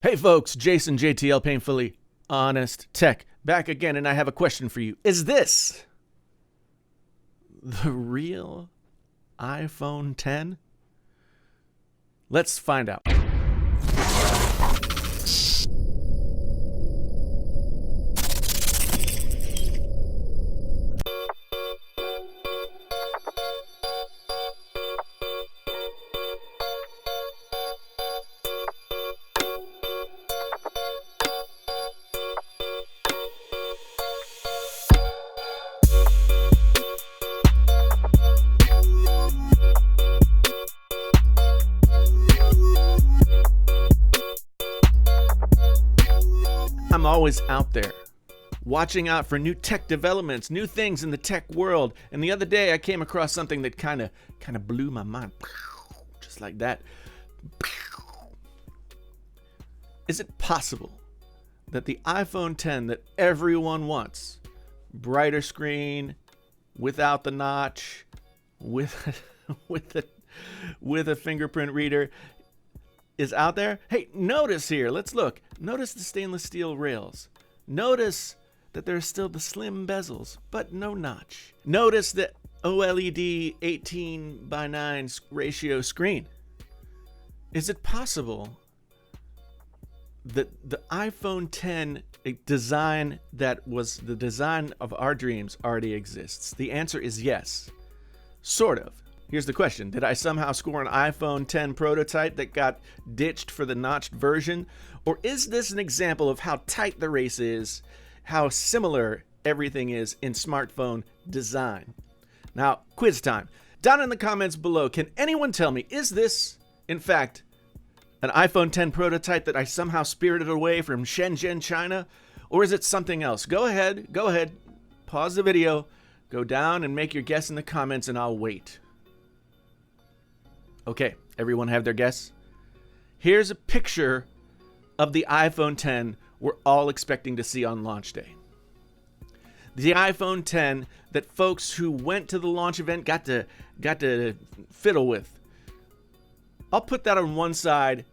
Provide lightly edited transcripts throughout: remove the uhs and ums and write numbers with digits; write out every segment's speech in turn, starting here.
Hey folks, Jason JTL Painfully Honest Tech back again, and I have a question for you. Is this the real iPhone 10? Let's find out. I'm always out there, watching out for new tech developments, new things in the tech world. And the other day I came across something that kind of blew my mind. Just like that. Is it possible that the iPhone 10 that everyone wants, brighter screen, without the notch, with a fingerprint reader, is out there? Hey, notice here, let's look. Notice the stainless steel rails. Notice that there's still the slim bezels, but no notch. Notice the OLED 18:9 ratio screen. Is it possible that the iPhone 10 design that was the design of our dreams already exists? The answer is yes. Sort of. Here's the question. Did I somehow score an iPhone 10 prototype that got ditched for the notched version? Or is this an example of how tight the race is, how similar everything is in smartphone design? Now, quiz time. Down in the comments below, can anyone tell me, is this, in fact, an iPhone 10 prototype that I somehow spirited away from Shenzhen, China? Or is it something else? Go ahead, pause the video, go down and make your guess in the comments, and I'll wait. Okay, everyone have their guess? Here's a picture of the iPhone 10 we're all expecting to see on launch day. The iPhone 10 that folks who went to the launch event got to fiddle with. I'll put that on one side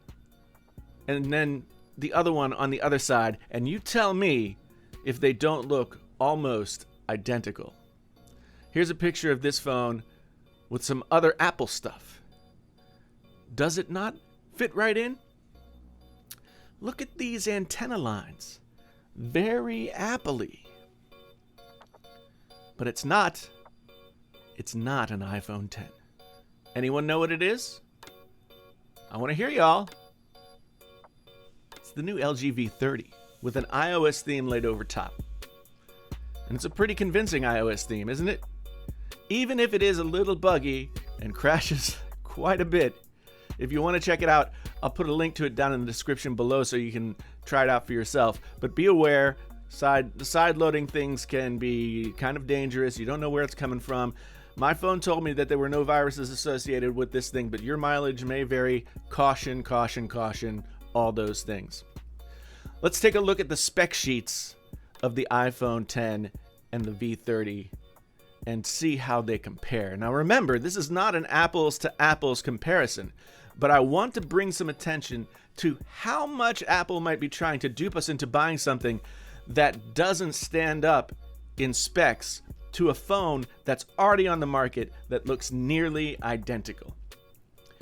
and then the other one on the other side, and you tell me if they don't look almost identical. Here's a picture of this phone with some other Apple stuff. Does it not fit right in? Look at these antenna lines. Very Apple-y. But it's not an iPhone 10. Anyone know what it is? I want to hear y'all. It's the new LG V30 with an iOS theme laid over top. And it's a pretty convincing iOS theme, isn't it? Even if it is a little buggy and crashes quite a bit. If you want to check it out, I'll put a link to it down in the description below so you can try it out for yourself. But be aware, the side loading things can be kind of dangerous. You don't know where it's coming from. My phone told me that there were no viruses associated with this thing, but your mileage may vary. Caution, caution, caution, all those things. Let's take a look at the spec sheets of the iPhone 10 and the V30 and see how they compare. Now remember, this is not an apples to apples comparison, but I want to bring some attention to how much Apple might be trying to dupe us into buying something that doesn't stand up in specs to a phone that's already on the market that looks nearly identical.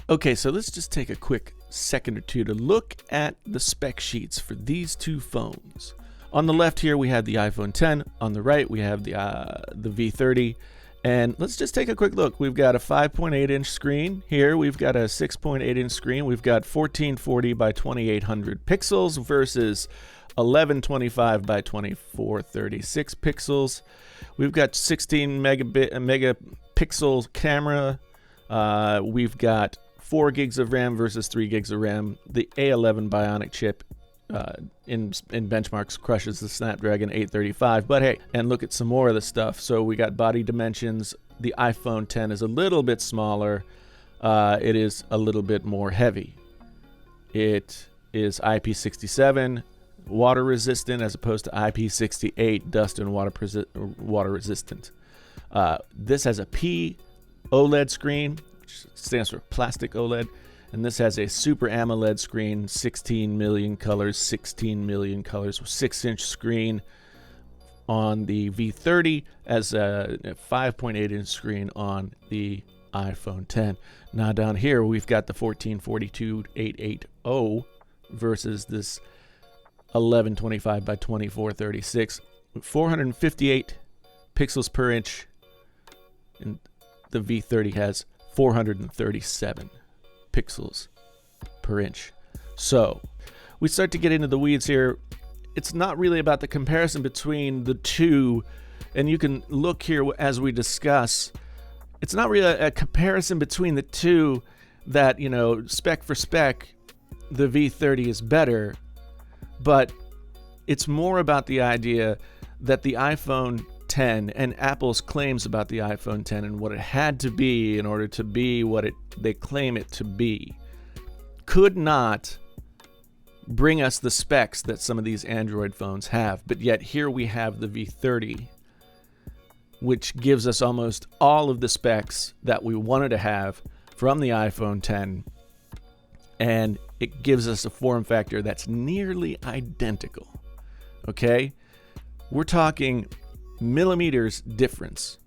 Okay, so let's just take a quick second or two to look at the spec sheets for these two phones. On the left here, we have the iPhone 10. On the right, we have the V30. And let's just take a quick look. We've got a 5.8-inch screen. Here, we've got a 6.8-inch screen. We've got 1440 by 2800 pixels versus 1125 by 2436 pixels. We've got 16 megapixel camera. We've got 4 gigs of RAM versus 3 gigs of RAM. The A11 Bionic chip in benchmarks crushes the Snapdragon 835. But hey, and look at some more of the stuff. So we got body dimensions. The iPhone 10 is a little bit smaller. It is a little bit more heavy. It is IP67 water resistant as opposed to IP68 dust and water resistant. This has a P OLED screen, which stands for plastic OLED. And this has a Super AMOLED screen, 16 million colors, 6-inch screen on the V30, as a 5.8-inch screen on the iPhone 10. Now down here we've got the 1442-880 versus this 1125 by 2436, 458 pixels per inch, and the V30 has 437 pixels per inch. So we start to get into the weeds here. It's not really about the comparison between the two, and you can look here as we discuss. It's not really a comparison between the two that, you know, spec for spec, the V30 is better, but it's more about the idea that the iPhone 10 and Apple's claims about the iPhone 10 and what it had to be in order to be what they claim it to be could not bring us the specs that some of these Android phones have. But yet here we have the V30, which gives us almost all of the specs that we wanted to have from the iPhone 10, and it gives us a form factor that's nearly identical. Okay? We're talking millimeters difference.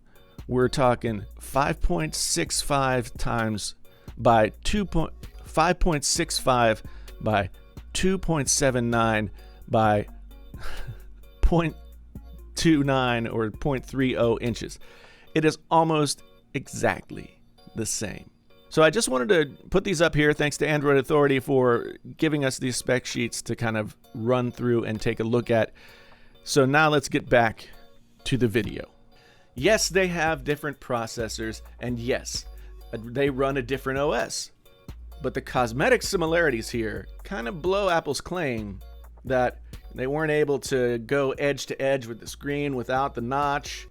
We're talking 5.65 times by 5.65 by 2.79 by 0.29 or 0.30 inches. It is almost exactly the same. So I just wanted to put these up here. Thanks to Android Authority for giving us these spec sheets to kind of run through and take a look at. So now let's get back to the video. Yes, they have different processors, and yes, they run a different OS. But the cosmetic similarities here kind of blow Apple's claim that they weren't able to go edge to edge with the screen without the notch.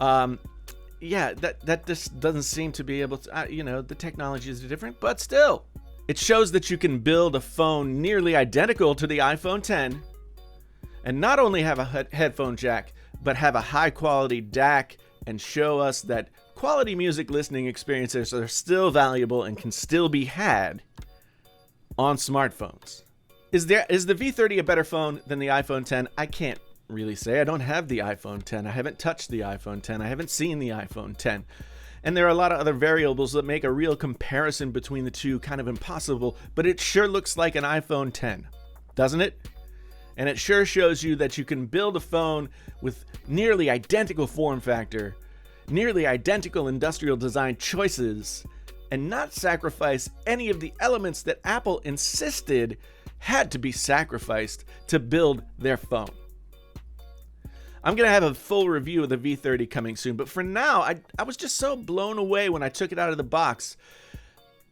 Yeah, that just doesn't seem to be able to, you know, the technology is different, but still, it shows that you can build a phone nearly identical to the iPhone 10 and not only have a headphone jack, but have a high quality DAC and show us that quality music listening experiences are still valuable and can still be had on smartphones. Is the V30 a better phone than the iPhone 10? I can't really say. I don't have the iPhone 10. I haven't touched the iPhone 10. I haven't seen the iPhone 10. And there are a lot of other variables that make a real comparison between the two kind of impossible, but it sure looks like an iPhone 10, doesn't it? And it sure shows you that you can build a phone with nearly identical form factor, nearly identical industrial design choices, and not sacrifice any of the elements that Apple insisted had to be sacrificed to build their phone. I'm going to have a full review of the V30 coming soon, but for now, I was just so blown away when I took it out of the box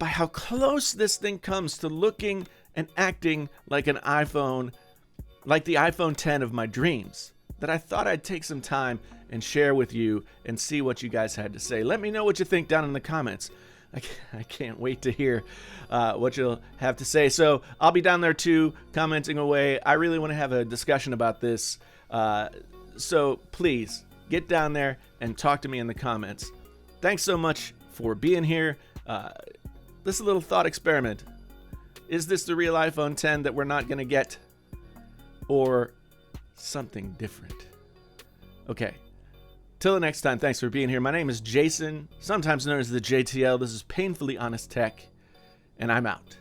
by how close this thing comes to looking and acting like an iPhone, like the iPhone 10 of my dreams, that I thought I'd take some time and share with you and see what you guys had to say. Let me know what you think down in the comments. I can't wait to hear what you'll have to say. So I'll be down there too, commenting away. I really want to have a discussion about this. So please get down there and talk to me in the comments. Thanks so much for being here. This is a little thought experiment. Is this the real iPhone 10 that we're not going to get? Or something different? Okay. Till the next time, thanks for being here. My name is Jason, sometimes known as the JTL. This is Painfully Honest Tech, and I'm out.